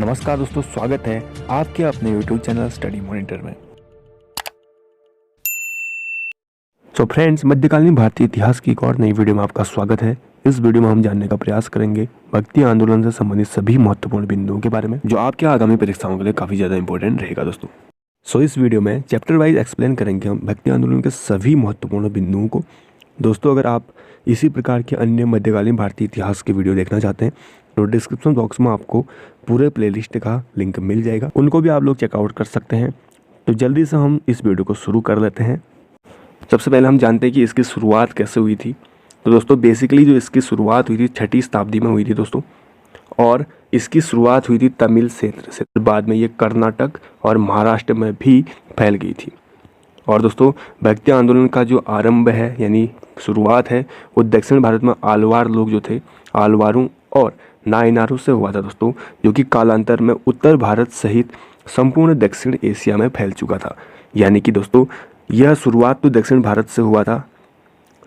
नमस्कार दोस्तों, स्वागत है आपके अपने YouTube चैनल स्टडी मॉनिटर में। तो फ्रेंड्स, मध्यकालीन भारतीय इतिहास की एक और नई वीडियो में आपका स्वागत है। इस वीडियो में हम जानने का प्रयास करेंगे भक्ति आंदोलन से संबंधित सभी महत्वपूर्ण बिंदुओं के बारे में, जो आपके आगामी परीक्षाओं के लिए काफी ज्यादा इंपॉर्टेंट रहेगा दोस्तों। इस वीडियो में चैप्टर वाइज एक्सप्लेन करेंगे हम भक्ति आंदोलन के सभी महत्वपूर्ण बिंदुओं को। दोस्तों, अगर आप इसी प्रकार के अन्य मध्यकालीन भारतीय इतिहास के वीडियो देखना चाहते हैं तो डिस्क्रिप्शन बॉक्स में आपको पूरे प्लेलिस्ट का लिंक मिल जाएगा, उनको भी आप लोग चेकआउट कर सकते हैं। तो जल्दी से हम इस वीडियो को शुरू कर लेते हैं। सबसे पहले हम जानते हैं कि इसकी शुरुआत कैसे हुई थी। तो दोस्तों, बेसिकली जो इसकी शुरुआत हुई थी 6वीं शताब्दी में हुई थी दोस्तों, और इसकी शुरुआत हुई थी तमिल क्षेत्र से। बाद में ये कर्नाटक और महाराष्ट्र में भी फैल गई थी। और दोस्तों, भक्ति आंदोलन का जो आरंभ है यानी शुरुआत है वो दक्षिण भारत में आलवार लोग जो थे, आलवारों और नायनारों से हुआ था दोस्तों, जो कि कालांतर में उत्तर भारत सहित संपूर्ण दक्षिण एशिया में फैल चुका था। यानी कि दोस्तों, यह शुरुआत तो दक्षिण भारत से हुआ था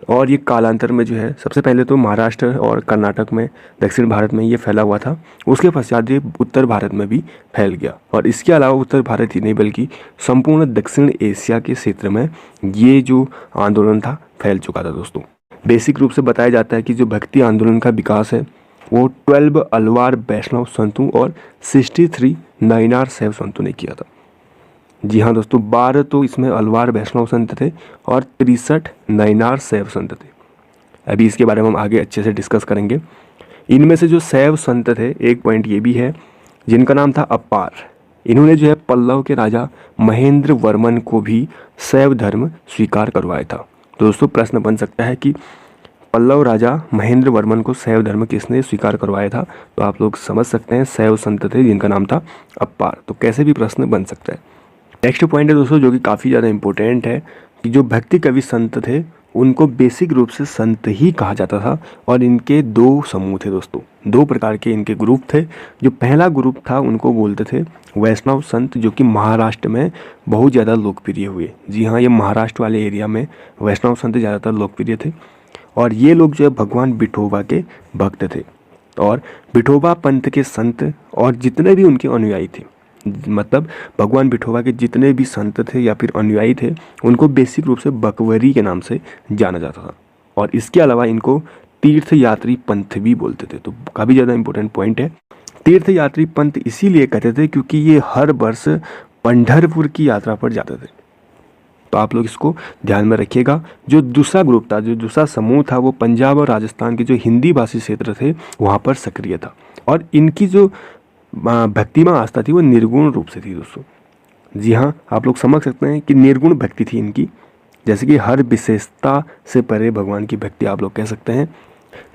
और ये कालांतर में जो है सबसे पहले तो महाराष्ट्र और कर्नाटक में दक्षिण भारत में ये फैला हुआ था। उसके पश्चात ये उत्तर भारत में भी फैल गया, और इसके अलावा उत्तर भारत ही नहीं बल्कि संपूर्ण दक्षिण एशिया के क्षेत्र में ये जो आंदोलन था फैल चुका था दोस्तों। बेसिक रूप से बताया जाता है कि जो भक्ति आंदोलन का विकास है वो 12 अलवार वैष्णव संतों और 63 नायनार शैव संतों ने किया था। जी हाँ दोस्तों, 12 तो इसमें अलवार वैष्णव संत थे और 63 नायनार शैव संत थे। अभी इसके बारे में हम आगे अच्छे से डिस्कस करेंगे। इनमें से जो शैव संत थे, एक पॉइंट ये भी है, जिनका नाम था अप्पार। इन्होंने जो है पल्लव के राजा महेंद्र वर्मन को भी शैव धर्म स्वीकार करवाया था। दोस्तों, प्रश्न बन सकता है कि पल्लव राजा महेंद्र वर्मन को शैव धर्म किसने स्वीकार करवाया था। तो आप लोग समझ सकते हैं शैव संत थे जिनका नाम था अप्पार। तो कैसे भी प्रश्न बन सकता है। नेक्स्ट पॉइंट है दोस्तों, जो कि काफ़ी ज़्यादा इंपॉर्टेंट है, कि जो भक्ति कवि संत थे उनको बेसिक रूप से संत ही कहा जाता था। और इनके दो समूह थे दोस्तों, दो प्रकार के इनके ग्रुप थे। जो पहला ग्रुप था उनको बोलते थे वैष्णव संत, जो कि महाराष्ट्र में बहुत ज़्यादा लोकप्रिय हुए। जी हाँ, ये महाराष्ट्र वाले एरिया में वैष्णव संत ज़्यादातर लोकप्रिय थे। और ये लोग जो है भगवान विठोबा के भक्त थे, और विठोबा पंथ के संत और जितने भी उनके अनुयायी थे, मतलब भगवान विठोबा के जितने भी संत थे या फिर अनुयायी थे, उनको बेसिक रूप से बकवरी के नाम से जाना जाता था। और इसके अलावा इनको तीर्थ यात्री पंथ भी बोलते थे। तो काफ़ी ज़्यादा इंपॉर्टेंट पॉइंट है। तीर्थ यात्री पंथ इसीलिए कहते थे क्योंकि ये हर वर्ष पंढरपुर की यात्रा पर जाते थे। तो आप लोग इसको ध्यान में रखिएगा। जो दूसरा ग्रुप था, जो दूसरा समूह था, वो पंजाब और राजस्थान के जो हिंदी भाषी क्षेत्र थे वहाँ पर सक्रिय था। और इनकी जो भक्ति में आस्था थी वो निर्गुण रूप से थी दोस्तों। जी हाँ, आप लोग समझ सकते हैं कि निर्गुण भक्ति थी इनकी, जैसे कि हर विशेषता से परे भगवान की भक्ति आप लोग कह सकते हैं।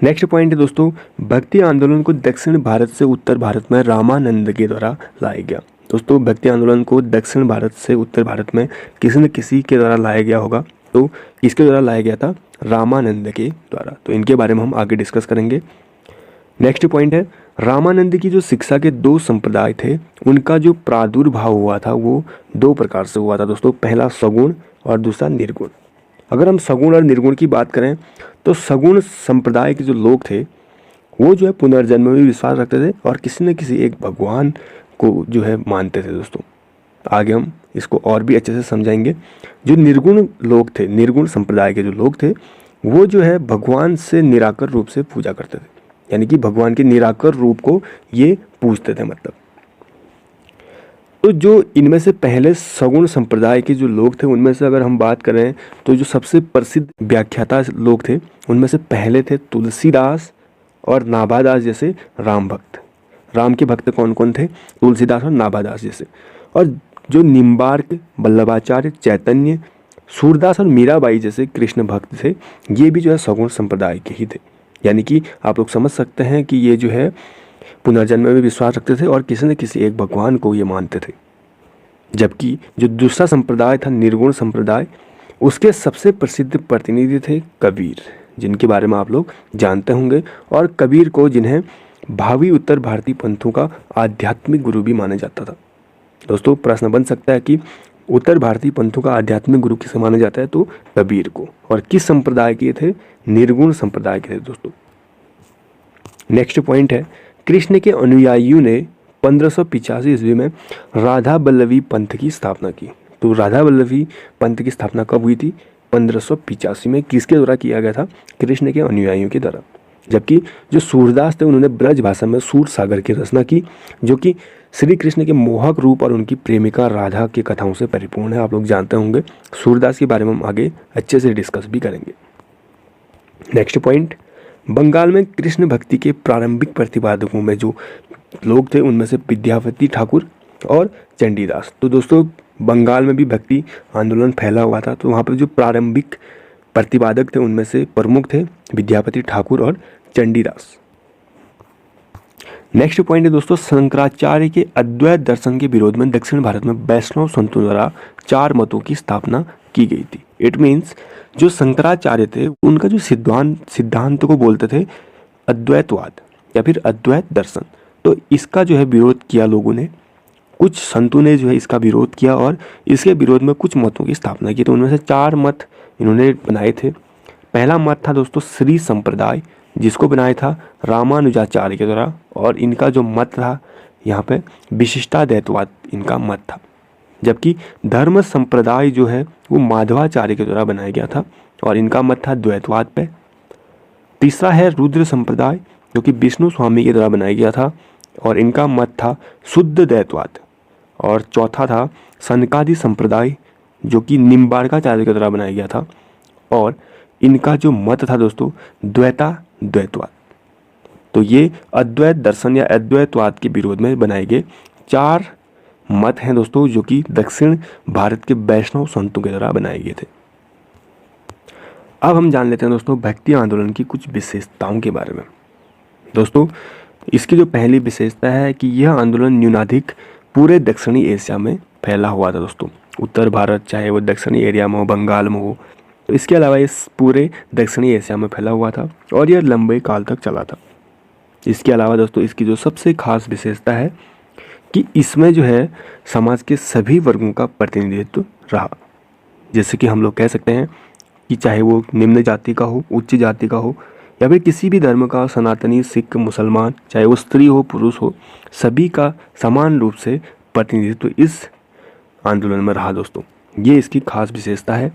नेक्स्ट पॉइंट है दोस्तों, भक्ति आंदोलन को दक्षिण भारत से उत्तर भारत में रामानंद के द्वारा लाया गया। दोस्तों, भक्ति आंदोलन को दक्षिण भारत से उत्तर भारत में किसी न किसी के द्वारा लाया गया होगा। तो इसके द्वारा लाया गया था रामानंद के द्वारा। तो इनके बारे में हम आगे डिस्कस करेंगे। नेक्स्ट पॉइंट है, रामानंद की जो शिक्षा के दो संप्रदाय थे, उनका जो प्रादुर्भाव हुआ था वो दो प्रकार से हुआ था दोस्तों। पहला सगुण और दूसरा निर्गुण। अगर हम सगुण और निर्गुण की बात करें तो सगुण संप्रदाय के जो लोग थे वो जो है पुनर्जन्म में विश्वास रखते थे और किसी न किसी एक भगवान को जो है मानते थे दोस्तों। आगे हम इसको और भी अच्छे से समझाएंगे। जो निर्गुण लोग थे, निर्गुण संप्रदाय के जो लोग थे, वो जो है भगवान से निराकर रूप से पूजा करते थे, यानी कि भगवान के निराकर रूप को ये पूजते थे मतलब। तो जो इनमें से पहले सगुण संप्रदाय के जो लोग थे उनमें से अगर हम बात करें तो जो सबसे प्रसिद्ध व्याख्याता लोग थे उनमें से पहले थे तुलसीदास और नाभादास जैसे राम भक्त। राम के भक्त कौन कौन थे? तुलसीदास और नाभादास जैसे। और जो निम्बार्क, वल्लभाचार्य, चैतन्य, सूरदास और मीराबाई जैसे कृष्ण भक्त थे, ये भी जो है सगुण संप्रदाय के ही थे। यानी कि आप लोग समझ सकते हैं कि ये जो है पुनर्जन्म में विश्वास रखते थे और किसी न किसी एक भगवान को ये मानते थे। जबकि जो दूसरा संप्रदाय था, निर्गुण संप्रदाय, उसके सबसे प्रसिद्ध प्रतिनिधि थे कबीर, जिनके बारे में आप लोग जानते होंगे। और कबीर को जिन्हें भावी उत्तर भारतीय पंथों का आध्यात्मिक गुरु भी माना जाता था। दोस्तों, प्रश्न बन सकता है कि उत्तर भारतीय पंथों का आध्यात्मिक गुरु किसे माना जाता है? तो कबीर को। और किस संप्रदाय के थे? निर्गुण संप्रदाय के थे दोस्तों। नेक्स्ट पॉइंट है, कृष्ण के अनुयायियों ने 1585 ईस्वी में राधा वल्लभी पंथ की स्थापना की। तो राधा वल्लभी पंथ की स्थापना कब हुई थी? 1585 में। किसके द्वारा किया गया था? कृष्ण के अनुयायियों के द्वारा। जबकि जो सूरदास थे उन्होंने ब्रज भाषा में सूर सागर की रचना की, जो कि श्री कृष्ण के मोहक रूप और उनकी प्रेमिका राधा की कथाओं से परिपूर्ण है। आप लोग जानते होंगे। सूरदास के बारे में हम आगे अच्छे से डिस्कस भी करेंगे। नेक्स्ट पॉइंट, बंगाल में कृष्ण भक्ति के प्रारंभिक प्रतिपादकों में जो लोग थे उनमें से विद्यापति ठाकुर और चंडीदास। तो दोस्तों बंगाल में भी भक्ति आंदोलन फैला हुआ था, तो वहाँ पर जो प्रारंभिक प्रतिपादक थे उनमें से प्रमुख थे विद्यापति ठाकुर और चंडीदास। नेक्स्ट पॉइंट है दोस्तों, शंकराचार्य के अद्वैत दर्शन के विरोध में दक्षिण भारत में वैष्णव संतों द्वारा 4 मतों की स्थापना की गई थी। इट मीन्स जो शंकराचार्य थे उनका जो सिद्धांत को बोलते थे अद्वैतवाद या फिर अद्वैत दर्शन, तो इसका जो है विरोध किया लोगों ने। कुछ संतों ने जो है इसका विरोध किया और इसके विरोध में कुछ मतों की स्थापना की। तो उनमें से 4 मत इन्होंने बनाए थे। पहला मत था दोस्तों श्री संप्रदाय, जिसको बनाया था रामानुजाचार्य के द्वारा, और इनका जो मत था यहाँ पे विशिष्टाद्वैतवाद इनका मत था। जबकि धर्म संप्रदाय जो है वो माधवाचार्य के द्वारा बनाया गया था और इनका मत था द्वैतवाद पे। तीसरा है रुद्र संप्रदाय, जो कि विष्णु स्वामी के द्वारा बनाया गया था और इनका मत था शुद्ध द्वैतवाद। और चौथा था सनकादि संप्रदाय, जो कि निम्बार्काचार्य के द्वारा बनाया गया था और इनका जो मत था दोस्तों द्वैतवाद। तो ये अद्वैत दर्शन या अद्वैतवाद के विरोध में बनाए गए 4 मत हैं दोस्तों, जो कि दक्षिण भारत के वैष्णव संतों के द्वारा बनाए गए थे। अब हम जान लेते हैं दोस्तों भक्ति आंदोलन की कुछ विशेषताओं के बारे में। दोस्तों इसकी जो पहली विशेषता है कि यह आंदोलन न्यूनाधिक पूरे दक्षिणी एशिया में फैला हुआ था दोस्तों। उत्तर भारत चाहे वो दक्षिणी एरिया में हो, बंगाल में हो, तो इसके अलावा इस पूरे दक्षिणी एशिया में फैला हुआ था और यह लंबे काल तक चला था। इसके अलावा दोस्तों इसकी जो सबसे खास विशेषता है कि इसमें जो है समाज के सभी वर्गों का प्रतिनिधित्व रहा। जैसे कि हम लोग कह सकते हैं कि चाहे वो निम्न जाति का हो, उच्च जाति का हो, या फिर किसी भी धर्म का, सनातनी, सिख, मुसलमान, चाहे वो स्त्री हो, पुरुष हो, सभी का समान रूप से प्रतिनिधित्व इस आंदोलन में रहा दोस्तों। ये इसकी खास विशेषता है।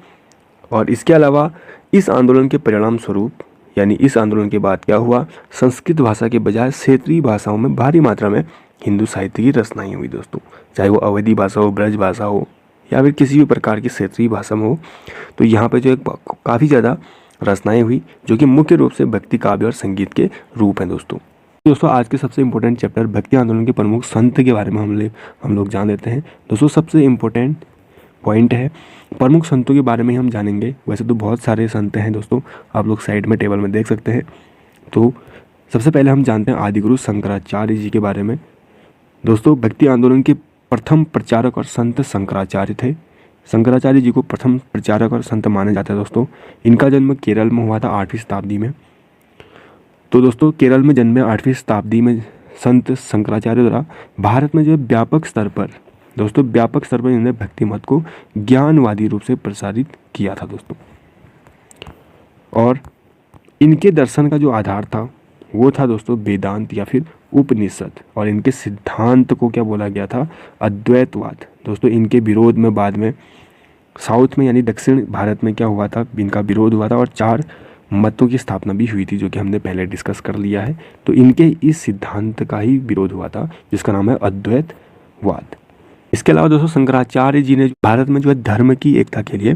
और इसके अलावा इस आंदोलन के परिणाम स्वरूप, यानी इस आंदोलन के बाद क्या हुआ, संस्कृत भाषा के बजाय क्षेत्रीय भाषाओं में भारी मात्रा में हिंदू साहित्य की रचनाएं हुई दोस्तों। चाहे वो अवधी भाषा हो, ब्रज भाषा हो, या फिर किसी भी प्रकार की क्षेत्रीय भाषा में हो, तो यहाँ पे जो एक काफ़ी ज़्यादा रचनाएं हुई, जो कि मुख्य रूप से भक्ति काव्य और संगीत के रूप हैं दोस्तों आज के सबसे इम्पोर्टेंट चैप्टर भक्ति आंदोलन के प्रमुख संत के बारे में हम लोग जान लेते हैं। दोस्तों सबसे इम्पोर्टेंट पॉइंट है प्रमुख संतों के बारे में हम जानेंगे। वैसे तो बहुत सारे संत हैं दोस्तों, आप लोग साइड में टेबल में देख सकते हैं। तो सबसे पहले हम जानते हैं आदिगुरु शंकराचार्य जी के बारे में। दोस्तों भक्ति आंदोलन के प्रथम प्रचारक और संत शंकराचार्य थे। शंकराचार्य जी को प्रथम प्रचारक और संत माना जाता है दोस्तों। इनका जन्म केरल में हुआ था 8वीं शताब्दी में। तो दोस्तों केरल में जन्मे 8वीं शताब्दी में संत शंकराचार्य द्वारा भारत में जो व्यापक स्तर पर इन्होंने भक्ति मत को ज्ञानवादी रूप से प्रसारित किया था दोस्तों। और इनके दर्शन का जो आधार था वो था दोस्तों वेदांत या फिर उपनिषद, और इनके सिद्धांत को क्या बोला गया था, अद्वैतवाद। दोस्तों इनके विरोध में बाद में साउथ में यानी दक्षिण भारत में क्या हुआ था, इनका विरोध हुआ था और 4 मतों की स्थापना भी हुई थी, जो कि हमने पहले डिस्कस कर लिया है। तो इनके इस सिद्धांत का ही विरोध हुआ था जिसका नाम है अद्वैतवाद। इसके अलावा दोस्तों शंकराचार्य जी ने भारत में जो है धर्म की एकता के लिए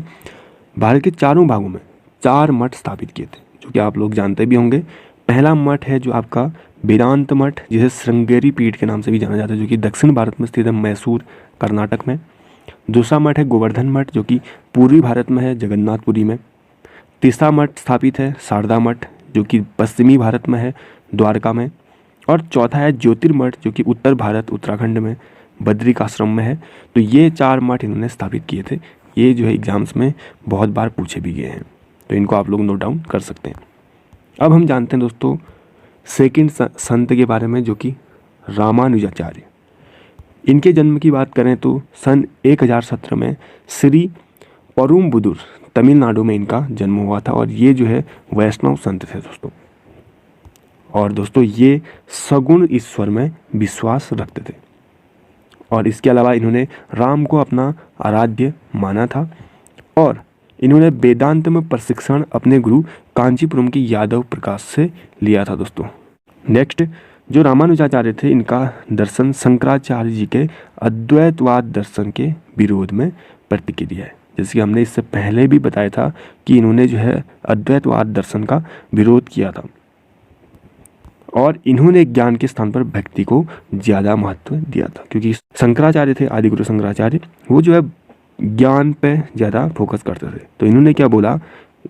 भारत के 4 भागों में 4 मठ स्थापित किए थे, जो कि आप लोग जानते भी होंगे। पहला मठ है जो आपका वेदांत मठ, जिसे श्रृंगेरी पीठ के नाम से भी जाना जाता है, जो कि दक्षिण भारत में स्थित है, मैसूर कर्नाटक में। दूसरा मठ है गोवर्धन मठ, जो कि पूर्वी भारत में है, जगन्नाथपुरी में। तीसरा मठ स्थापित है शारदा मठ, जो कि पश्चिमी भारत में है, द्वारका में। और चौथा है ज्योतिर्मठ, जो कि उत्तर भारत उत्तराखंड में बद्रिकाश्रम में है। तो ये 4 मठ इन्होंने स्थापित किए थे। ये जो है एग्जाम्स में बहुत बार पूछे भी गए हैं, तो इनको आप लोग नोट डाउन कर सकते हैं। अब हम जानते हैं दोस्तों सेकंड संत के बारे में, जो कि रामानुजाचार्य। इनके जन्म की बात करें तो सन 1017 में श्री परुमबुदुर तमिलनाडु में इनका जन्म हुआ था और ये जो है वैष्णव संत थे दोस्तों। और दोस्तों ये सगुण ईश्वर में विश्वास रखते थे। और इसके अलावा इन्होंने राम को अपना आराध्य माना था और इन्होंने वेदांत में प्रशिक्षण अपने गुरु कांचीपुरम की यादव प्रकाश से लिया था दोस्तों। नेक्स्ट जो रामानुजाचार्य थे, इनका दर्शन शंकराचार्य जी के अद्वैतवाद दर्शन के विरोध में प्रतिक्रिया है। जैसे कि हमने इससे पहले भी बताया था कि इन्होंने जो है अद्वैतवाद दर्शन का विरोध किया था और इन्होंने ज्ञान के स्थान पर भक्ति को ज़्यादा महत्व दिया था, क्योंकि शंकराचार्य थे, आदिगुरु शंकराचार्य, वो जो है ज्ञान पे ज़्यादा फोकस करते थे। तो इन्होंने क्या बोला,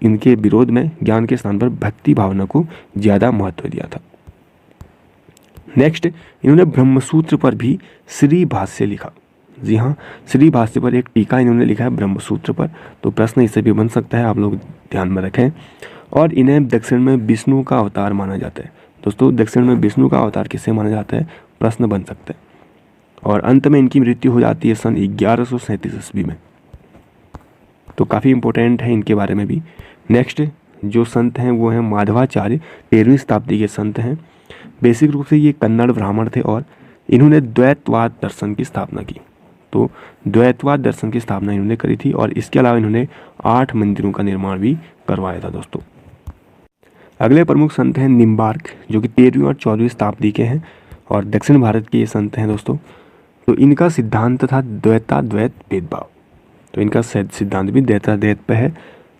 इनके विरोध में ज्ञान के स्थान पर भक्ति भावना को ज़्यादा महत्व दिया था। नेक्स्ट इन्होंने ब्रह्मसूत्र पर भी श्री भाष्य लिखा। जी हाँ, श्री भाष्य पर एक टीका इन्होंने लिखा है ब्रह्मसूत्र पर। तो प्रश्न इससे भी बन सकता है, आप लोग ध्यान में रखें। और इन्हें दक्षिण में विष्णु का अवतार माना जाता है। दोस्तों दक्षिण में विष्णु का अवतार किसे माना जाता है, प्रश्न बन सकता है। और अंत में इनकी मृत्यु हो जाती है सन 1137 ईस्वी में। तो काफ़ी इंपॉर्टेंट है इनके बारे में भी। नेक्स्ट जो संत हैं वो हैं माधवाचार्य, 13वीं शताब्दी के संत हैं। बेसिक रूप से ये कन्नड़ ब्राह्मण थे और इन्होंने द्वैतवाद दर्शन की स्थापना की। तो द्वैतवाद दर्शन की स्थापना इन्होंने करी थी और इसके अलावा इन्होंने 8 मंदिरों का निर्माण भी करवाया था दोस्तों। अगले प्रमुख संत हैं निम्बार्क, जो कि 13वीं और 14वीं शताब्दी के हैं और दक्षिण भारत के ये संत हैं दोस्तों। तो इनका सिद्धांत था द्वैताद्वैत भेदभाव। तो इनका सिद्धांत भी द्वैताद्वैत पे है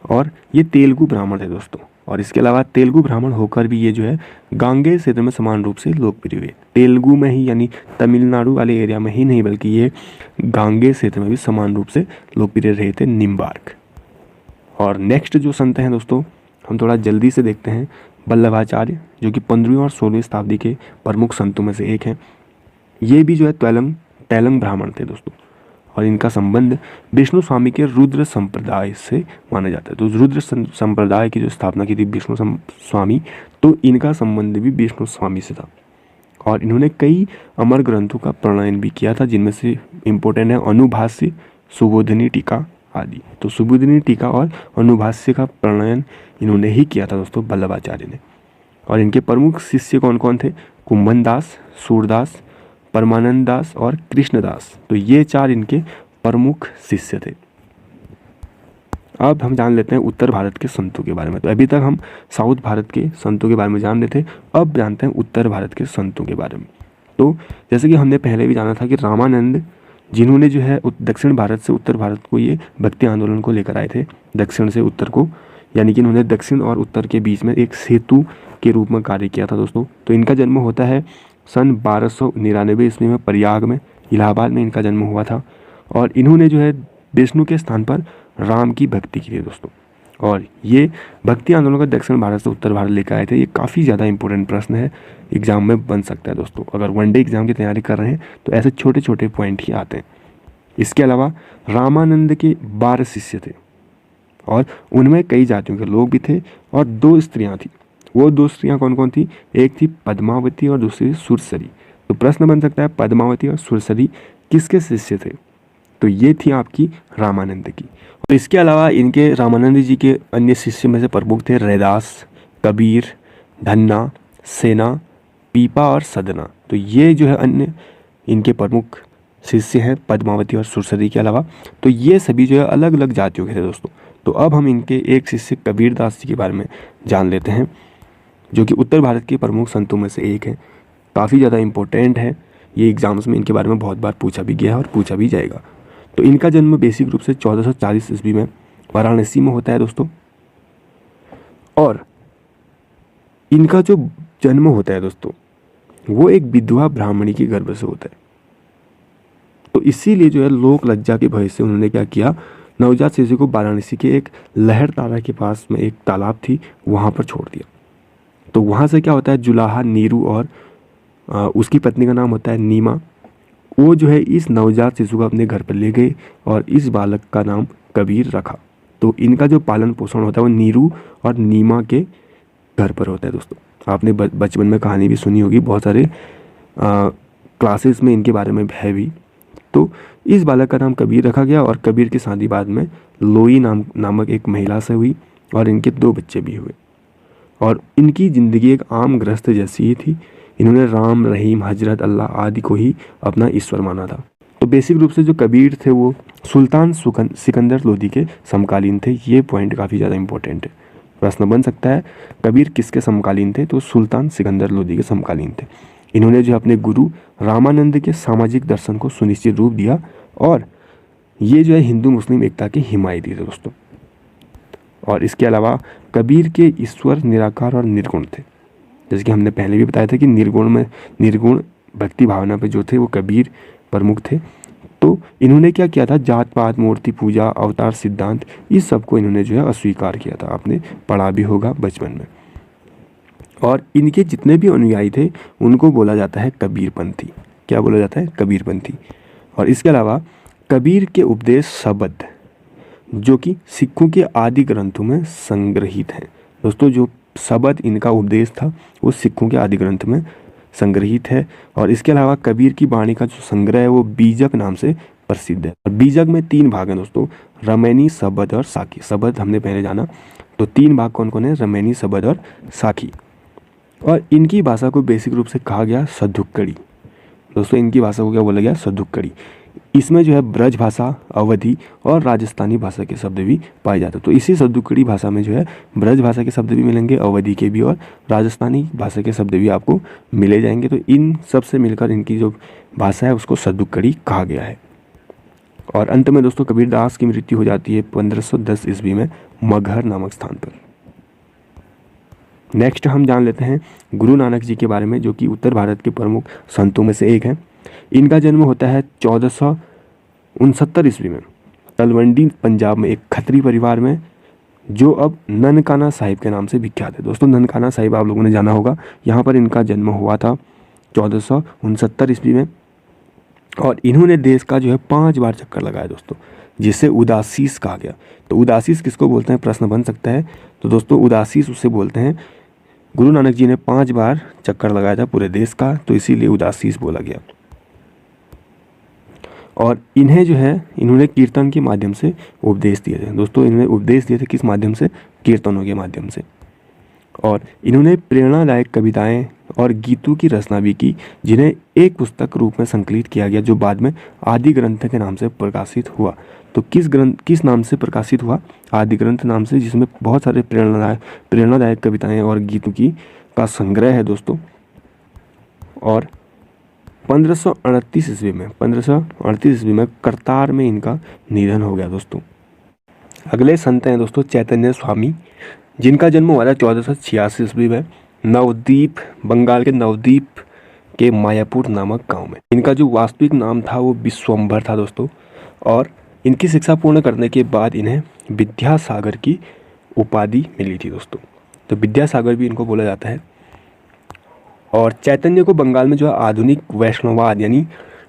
और ये तेलुगु ब्राह्मण थे दोस्तों। और इसके अलावा तेलुगु ब्राह्मण होकर भी ये जो है गांगेय क्षेत्र में समान रूप से लोकप्रिय हुए। तेलुगु में ही यानी तमिलनाडु वाले एरिया में ही नहीं बल्कि ये गांगेय क्षेत्र में भी समान रूप से लोकप्रिय रहे थे निम्बार्क। और नेक्स्ट जो संत हैं दोस्तों, हम थोड़ा जल्दी से देखते हैं। वल्लभाचार्य, जो कि 15वीं और 16वीं शताब्दी के प्रमुख संतों में से एक हैं। ये भी जो है तैलंग ब्राह्मण थे दोस्तों और इनका संबंध विष्णु स्वामी के रुद्र संप्रदाय से माना जाता है। तो रुद्र संप्रदाय की जो स्थापना की थी विष्णु स्वामी, तो इनका संबंध भी विष्णु स्वामी से था। और इन्होंने कई अमर ग्रंथों का प्रणयन भी किया था, जिनमें से इम्पोर्टेंट है अनुभाष्य, सुबोधिनी टीका आदि। तो सुबोधिनी टीका और अनुभाष्य का प्रणयन इन्होंने ही किया था दोस्तों वल्लभाचार्य ने। और इनके प्रमुख शिष्य कौन कौन थे, कुंभन दास, सूरदास, परमानंद दास और कृष्णदास। तो ये 4 इनके प्रमुख शिष्य थे। अब हम जान लेते हैं उत्तर भारत के संतों के बारे में। तो अभी तक हम साउथ भारत के संतों के बारे में जान रहे थे, अब जानते हैं उत्तर भारत के संतों के बारे में। तो जैसे कि हमने पहले भी जाना था कि रामानंद, जिन्होंने जो है दक्षिण भारत से उत्तर भारत को ये भक्ति आंदोलन को लेकर आए थे, दक्षिण से उत्तर को, यानी कि इन्होंने दक्षिण और उत्तर के बीच में एक सेतु के रूप में कार्य किया था दोस्तों। तो इनका जन्म होता है सन 1299 ईस्वी में प्रयाग में, इलाहाबाद में इनका जन्म हुआ था। और इन्होंने जो है विष्णु के स्थान पर राम की भक्ति की थी दोस्तों। और ये भक्ति आंदोलन का दक्षिण भारत से उत्तर भारत लेकर आए थे। ये काफ़ी ज़्यादा इंपॉर्टेंट प्रश्न है, एग्जाम में बन सकता है दोस्तों। अगर वनडे एग्जाम की तैयारी कर रहे हैं तो ऐसे छोटे छोटे पॉइंट ही आते हैं। इसके अलावा रामानंद के 12 शिष्य थे और उनमें कई जातियों के लोग भी थे और 2 स्त्रियाँ थी। वो 2 स्त्रियाँ कौन कौन थी, एक थी पद्मावती और दूसरी सुरसरी। तो प्रश्न बन सकता है पद्मावती और सुरसरी किसके शिष्य थे, तो ये थी आपकी रामानंद की। और इसके अलावा इनके रामानंद जी के अन्य शिष्य में से प्रमुख थे रैदास, कबीर, धन्ना, सेना, पीपा और सदना। तो ये जो है अन्य इनके प्रमुख शिष्य हैं पद्मावती और सुरसरी के अलावा। तो ये सभी जो है अलग अलग जातियों के थे दोस्तों। तो अब हम इनके एक शिष्य कबीर दास जी के बारे में जान लेते हैं, जो कि उत्तर भारत के प्रमुख संतों में से एक हैं। काफ़ी ज़्यादा इम्पोर्टेंट है, ये एग्जाम्स में इनके बारे में बहुत बार पूछा भी गया है और पूछा भी जाएगा। तो इनका जन्म बेसिक रूप से 1440 ईस्वी में वाराणसी में होता है दोस्तों। और इनका जो जन्म होता है दोस्तों वो एक विधवा ब्राह्मणी के गर्भ से होता है। तो इसीलिए जो है लोक लज्जा के भय से उन्होंने क्या किया, नवजात शिशु को वाराणसी के एक लहर तारा के पास में एक तालाब थी वहाँ पर छोड़ दिया। तो वहाँ से क्या होता है, जुलाहा, नीरू और उसकी पत्नी का नाम होता है नीमा, वो जो है इस नवजात शिशु को अपने घर पर ले गए और इस बालक का नाम कबीर रखा। तो इनका जो पालन पोषण होता है वो नीरू और नीमा के घर पर होता है दोस्तों। आपने बचपन में कहानी भी सुनी होगी, बहुत सारे क्लासेस में इनके बारे में है भी। तो इस बालक का नाम कबीर रखा गया और कबीर की शादी बाद में लोई नामक एक महिला से हुई और इनके 2 बच्चे भी हुए। और इनकी ज़िंदगी एक आम गृहस्थ जैसी ही थी। इन्होंने राम, रहीम, हजरत, अल्लाह आदि को ही अपना ईश्वर माना था। तो बेसिक रूप से जो कबीर थे वो सुल्तान सिकंदर लोदी के समकालीन थे। ये पॉइंट काफ़ी ज़्यादा इंपॉर्टेंट है, प्रश्न बन सकता है कबीर किसके समकालीन थे, तो सुल्तान सिकंदर लोदी के समकालीन थे। इन्होंने जो अपने गुरु रामानंद के सामाजिक दर्शन को सुनिश्चित रूप दिया और ये जो है हिंदू मुस्लिम एकता के हिमायती थे दोस्तों। और इसके अलावा कबीर के ईश्वर निराकार और निर्गुण थे। जैसे कि हमने पहले भी बताया था कि निर्गुण भक्ति भावना पे जो थे वो कबीर प्रमुख थे। तो इन्होंने क्या किया था, जात पात, मूर्ति पूजा, अवतार सिद्धांत, इस सब को इन्होंने जो है अस्वीकार किया था। आपने पढ़ा भी होगा बचपन में। और इनके जितने भी अनुयायी थे उनको बोला जाता है कबीरपंथी। क्या बोला जाता है? कबीरपंथी। और इसके अलावा कबीर के उपदेश शब्द जो कि सिखों के आदि ग्रंथों में संग्रहित हैं। दोस्तों जो शब्द इनका उपदेश था वो सिखों के आदि ग्रंथ में संग्रहित है। और इसके अलावा कबीर की वाणी का जो संग्रह है वो बीजक नाम से प्रसिद्ध है। और बीजक में 3 भाग हैं दोस्तों, रमैनी, शबद और साखी। शबद हमने पहले जाना, तो 3 भाग कौन कौन है? रमैनी, शबद और साखी। और इनकी भाषा को बेसिक रूप से कहा गया सद्धुक्कड़ी। दोस्तों इनकी भाषा को क्या बोला गया? सद्धुक्कड़ी। इसमें जो है ब्रज भाषा, अवधी और राजस्थानी भाषा के शब्द भी पाए जाते हैं। तो इसी सद्धुक्कड़ी भाषा में जो है ब्रज भाषा के शब्द भी मिलेंगे, अवधी के भी, और राजस्थानी भाषा के शब्द भी आपको मिले जाएंगे। तो इन सब से मिलकर इनकी जो भाषा है उसको सद्धुक्कड़ी कहा गया है। और अंत में दोस्तों कबीरदास की मृत्यु हो जाती है 1510 ईस्वी में मगहर नामक स्थान पर। नेक्स्ट हम जान लेते हैं गुरु नानक जी के बारे में, जो कि उत्तर भारत के प्रमुख संतों में से एक हैं। इनका जन्म होता है 1469 ईस्वी में तलवंडी पंजाब में एक खत्री परिवार में, जो अब ननकाना साहिब के नाम से विख्यात है। दोस्तों ननकाना साहिब आप लोगों ने जाना होगा, यहाँ पर इनका जन्म हुआ था 1469 ईस्वी में। और इन्होंने देश का जो है 5 बार चक्कर लगाया दोस्तों, जिसे उदासीस कहा गया। तो उदासीस किसको बोलते हैं, प्रश्न बन सकता है। तो दोस्तों उदासीस उससे बोलते हैं, गुरु नानक जी ने 5 बार चक्कर लगाया था पूरे देश का, तो इसीलिए उदासीस बोला गया। और इन्हें जो है इन्होंने कीर्तन के माध्यम से उपदेश दिए थे। दोस्तों इन्होंने उपदेश दिए थे किस माध्यम से? कीर्तनों के माध्यम से। और इन्होंने प्रेरणादायक कविताएं और गीतों की रचना भी की, जिन्हें एक पुस्तक रूप में संकलित किया गया, जो बाद में आदि ग्रंथ के नाम से प्रकाशित हुआ। तो किस नाम से प्रकाशित हुआ? आदि ग्रंथ नाम से, जिसमें बहुत सारे प्रेरणादायक कविताएं और गीतों की का संग्रह है दोस्तों। और 1538 ईस्वी में करतार में इनका निधन हो गया दोस्तों। अगले संत हैं दोस्तों चैतन्य स्वामी, जिनका जन्म हुआ था 1486 ईस्वी में नवद्वीप, बंगाल के नवद्वीप के मायापुर नामक गांव में। इनका जो वास्तविक नाम था वो विश्वम्भर था दोस्तों। और इनकी शिक्षा पूर्ण करने के बाद इन्हें विद्यासागर की उपाधि मिली थी दोस्तों। तो विद्यासागर भी इनको बोला जाता है। और चैतन्य को बंगाल में जो है आधुनिक वैष्णववाद यानी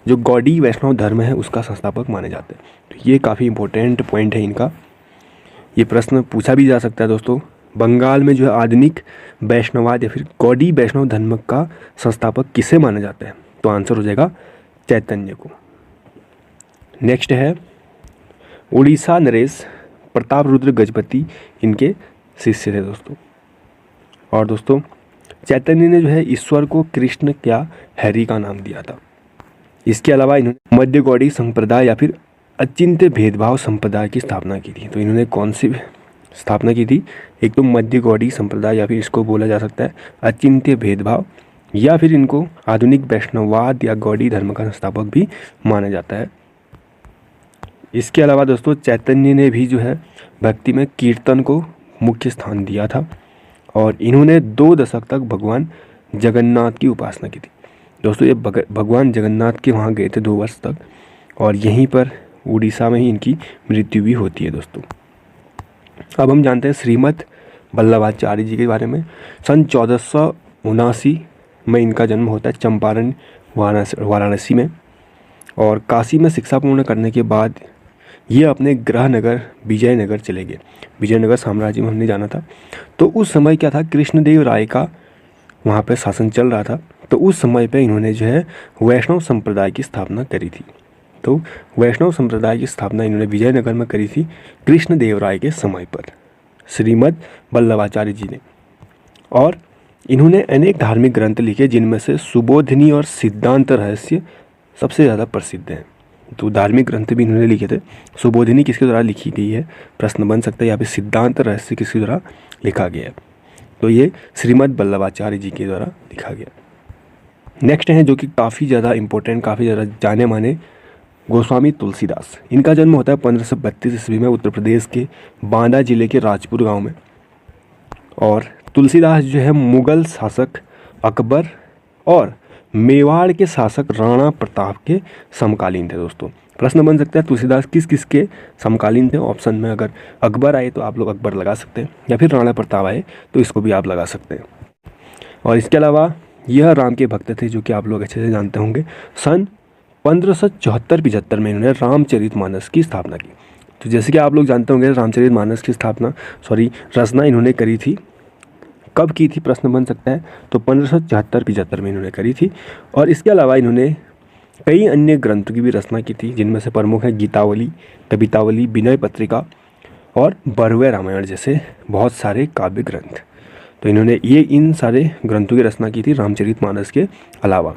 जो गौड़ी वैष्णव धर्म है उसका संस्थापक माने जाते हैं। तो ये काफ़ी इंपॉर्टेंट पॉइंट है इनका, ये प्रश्न पूछा भी जा सकता है दोस्तों। बंगाल में जो है आधुनिक वैष्णववाद या फिर गौड़ी वैष्णव धर्म का संस्थापक किसे माना जाता है? तो आंसर हो जाएगा चैतन्य को। नेक्स्ट है उड़ीसा नरेश प्रताप रुद्र गजपति, इनके शिष्य थे दोस्तों। और दोस्तों चैतन्य ने जो है ईश्वर को कृष्ण या हरि का नाम दिया था। इसके अलावा इन्होंने मध्य गौड़ी संप्रदाय या फिर अचिंत्य भेदभाव संप्रदाय की स्थापना की थी। तो इन्होंने कौन सी स्थापना की थी? एक तो मध्य गौड़ी संप्रदाय, या फिर इसको बोला जा सकता है अचिंत्य भेदभाव, या फिर इनको आधुनिक वैष्णववाद या गौड़ी धर्म का संस्थापक भी माना जाता है। इसके अलावा दोस्तों चैतन्य ने भी जो है भक्ति में कीर्तन को मुख्य स्थान दिया था। और इन्होंने 2 दशक तक भगवान जगन्नाथ की उपासना की थी दोस्तों। ये भगवान जगन्नाथ के वहाँ गए थे 2 वर्ष तक, और यहीं पर उड़ीसा में ही इनकी मृत्यु भी होती है दोस्तों। अब हम जानते हैं श्रीमद वल्लभाचार्य जी के बारे में। सन 1479 में इनका जन्म होता है चंपारण वाराणसी में। और काशी में शिक्षा पूर्ण करने के बाद ये अपने गृह नगर विजयनगर चले गए। विजयनगर साम्राज्य में हमने जाना था। तो उस समय क्या था, कृष्णदेव राय का वहाँ पे शासन चल रहा था। तो उस समय पे इन्होंने जो है वैष्णव संप्रदाय की स्थापना करी थी। तो वैष्णव संप्रदाय की स्थापना इन्होंने विजयनगर में करी थी कृष्णदेव राय के समय पर, श्रीमद वल्लभाचार्य जी ने। और इन्होंने अनेक धार्मिक ग्रंथ लिखे जिनमें से सुबोधिनी और सिद्धांत रहस्य सबसे ज़्यादा प्रसिद्ध हैं। तो धार्मिक ग्रंथ भी इन्होंने लिखे थे। सुबोधिनी किसके द्वारा लिखी गई है, प्रश्न बन सकता है। यहाँ पे सिद्धांत रहस्य किसके द्वारा लिखा गया है, तो ये श्रीमद् वल्लभाचार्य जी के द्वारा लिखा गया। नेक्स्ट है जो कि काफ़ी ज़्यादा इंपॉर्टेंट, काफ़ी ज़्यादा जाने माने, गोस्वामी तुलसीदास। इनका जन्म होता है 1532 ईस्वी में उत्तर प्रदेश के बांदा जिले के राजपुर गांव में। और तुलसीदास जो है मुगल शासक अकबर और मेवाड़ के शासक राणा प्रताप के समकालीन थे। दोस्तों प्रश्न बन सकता है तुलसीदास किस किस के समकालीन थे। ऑप्शन में अगर अकबर आए तो आप लोग अकबर लगा सकते हैं, या फिर राणा प्रताप आए तो इसको भी आप लगा सकते हैं। और इसके अलावा यह राम के भक्त थे जो कि आप लोग अच्छे से जानते होंगे। सन 1574-75 में इन्होंने रामचरितमानस की स्थापना की। तो जैसे कि आप लोग जानते होंगे रामचरितमानस की रचना इन्होंने करी थी। कब की थी प्रश्न बन सकता है, तो 1574-75 में इन्होंने करी थी। और इसके अलावा इन्होंने कई अन्य ग्रंथों की भी रचना की थी जिनमें से प्रमुख है गीतावली, कवितावली, विनय पत्रिका और बरवे रामायण जैसे बहुत सारे काव्य ग्रंथ। तो इन्होंने इन सारे ग्रंथों की रचना की थी रामचरितमानस के अलावा।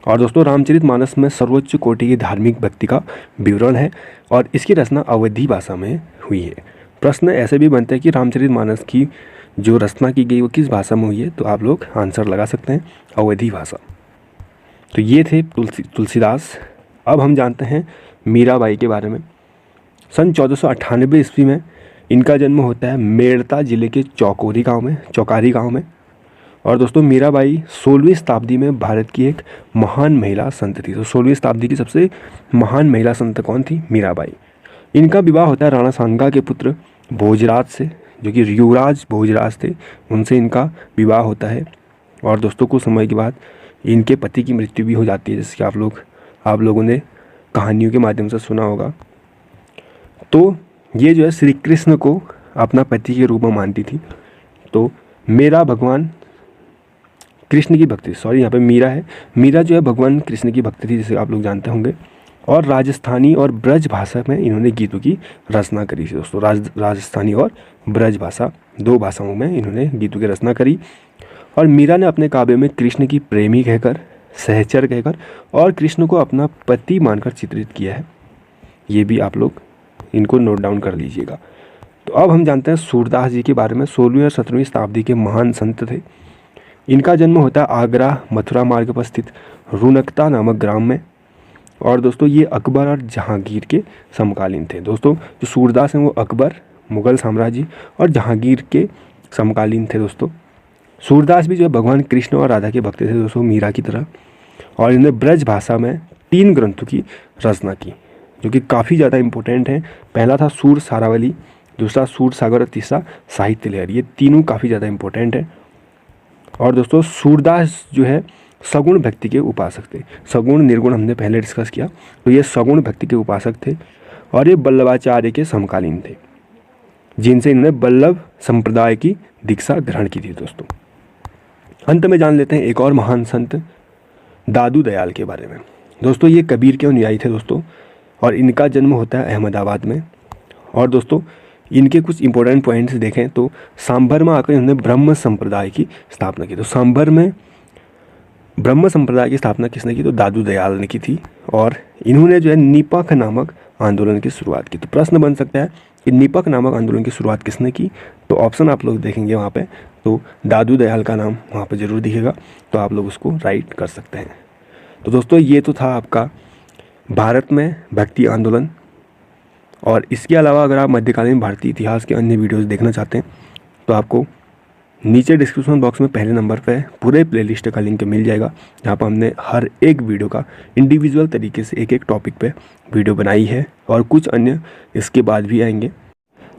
और दोस्तों रामचरितमानस में सर्वोच्च कोटि की धार्मिक भक्ति का विवरण है और इसकी रचना अवधी भाषा में हुई है। प्रश्न ऐसे भी बनते हैं कि रामचरितमानस की जो रचना की गई वो किस भाषा में हुई है, तो आप लोग आंसर लगा सकते हैं अवधी भाषा। तो ये थे तुलसीदास। अब हम जानते हैं मीराबाई के बारे में। सन 1498 ईस्वी में इनका जन्म होता है मेड़ता जिले के चौकारी गांव में। और दोस्तों मीराबाई 16वीं शताब्दी में भारत की एक महान महिला संत थी। तो 16वीं शताब्दी की सबसे महान महिला संत कौन थी, मीराबाई। इनका विवाह होता है राणा सांगा के पुत्र भोजराज से, जो कि युवराज भोजराज थे, उनसे इनका विवाह होता है। और दोस्तों कुछ समय के बाद इनके पति की मृत्यु भी हो जाती है, जैसे कि आप लोगों ने कहानियों के माध्यम से सुना होगा। तो ये जो है श्री कृष्ण को अपना पति के रूप में मानती थी। तो मेरा भगवान कृष्ण की भक्ति, यहाँ पे मीरा है, मीरा जो है भगवान कृष्ण की भक्ति थी, जैसे आप लोग जानते होंगे। और राजस्थानी और ब्रज भाषा में इन्होंने गीतों की रचना करी थी। दोस्तों राजस्थानी और ब्रज भाषा 2 भाषाओं में इन्होंने गीतों की रचना करी। और मीरा ने अपने काव्य में कृष्ण की प्रेमी कहकर, सहचर कहकर और कृष्ण को अपना पति मानकर चित्रित किया है। ये भी आप लोग इनको नोट डाउन कर लीजिएगा। तो अब हम जानते हैं सूरदास जी के बारे में। 16वीं और 17वीं शताब्दी के महान संत थे। इनका जन्म होता है आगरा मथुरा मार्ग पर स्थित रुनकता नामक ग्राम में। और दोस्तों ये अकबर और जहांगीर के समकालीन थे। दोस्तों जो सूरदास हैं वो अकबर, मुगल साम्राज्य और जहांगीर के समकालीन थे। दोस्तों सूरदास भी जो है भगवान कृष्ण और राधा के भक्त थे दोस्तों, मीरा की तरह। और इन्होंने ब्रज भाषा में 3 ग्रंथों की रचना की जो कि काफ़ी ज़्यादा इंपॉर्टेंट हैं। पहला था सूर सारावली, दूसरा सूर सागर और तीसरा साहित्य लहर। ये तीनों काफ़ी ज़्यादा इंपॉर्टेंट है। और दोस्तों सूरदास जो है सगुण भक्ति के उपासक थे। सगुण निर्गुण हमने पहले डिस्कस किया, तो ये सगुण भक्ति के उपासक थे। और ये वल्लभाचार्य के समकालीन थे, जिनसे इन्होंने वल्लभ संप्रदाय की दीक्षा ग्रहण की थी। दोस्तों अंत में जान लेते हैं एक और महान संत दादू दयाल के बारे में। दोस्तों ये कबीर के अनुयायी थे दोस्तों, और इनका जन्म होता है अहमदाबाद में। और दोस्तों इनके कुछ इंपॉर्टेंट पॉइंट्स देखें तो सांभर में आकर इन्होंने ब्रह्म संप्रदाय की स्थापना की। तो सांभर में ब्रह्म संप्रदाय की स्थापना किसने की, तो दादू दयाल ने की थी। और इन्होंने जो है निपख नामक आंदोलन की शुरुआत की। तो प्रश्न बन सकता है कि निपख नामक आंदोलन की शुरुआत किसने की, तो ऑप्शन आप लोग देखेंगे वहाँ पे, तो दादू दयाल का नाम वहाँ पे ज़रूर दिखेगा, तो आप लोग उसको राइट कर सकते हैं। तो दोस्तों ये तो था आपका भारत में भक्ति आंदोलन। और इसके अलावा अगर आप मध्यकालीन भारतीय इतिहास के अन्य वीडियोज़ देखना चाहते हैं तो आपको नीचे डिस्क्रिप्शन बॉक्स में पहले नंबर पे पूरे प्लेलिस्ट का लिंक मिल जाएगा, जहाँ पर हमने हर एक वीडियो का इंडिविजुअल तरीके से एक टॉपिक पे वीडियो बनाई है, और कुछ अन्य इसके बाद भी आएंगे।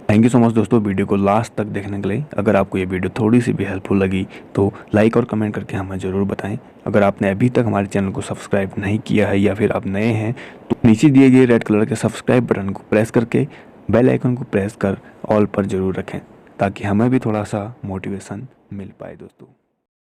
थैंक यू सो मच दोस्तों वीडियो को लास्ट तक देखने के लिए। अगर आपको ये वीडियो थोड़ी सी भी हेल्पफुल लगी तो लाइक और कमेंट करके हमें ज़रूर बताएं। अगर आपने अभी तक हमारे चैनल को सब्सक्राइब नहीं किया है या फिर आप नए हैं तो नीचे दिए गए रेड कलर के सब्सक्राइब बटन को प्रेस करके बेल आइकन को प्रेस कर ऑल पर ज़रूर रखें, ताकि हमें भी थोड़ा सा मोटिवेशन मिल पाए दोस्तों।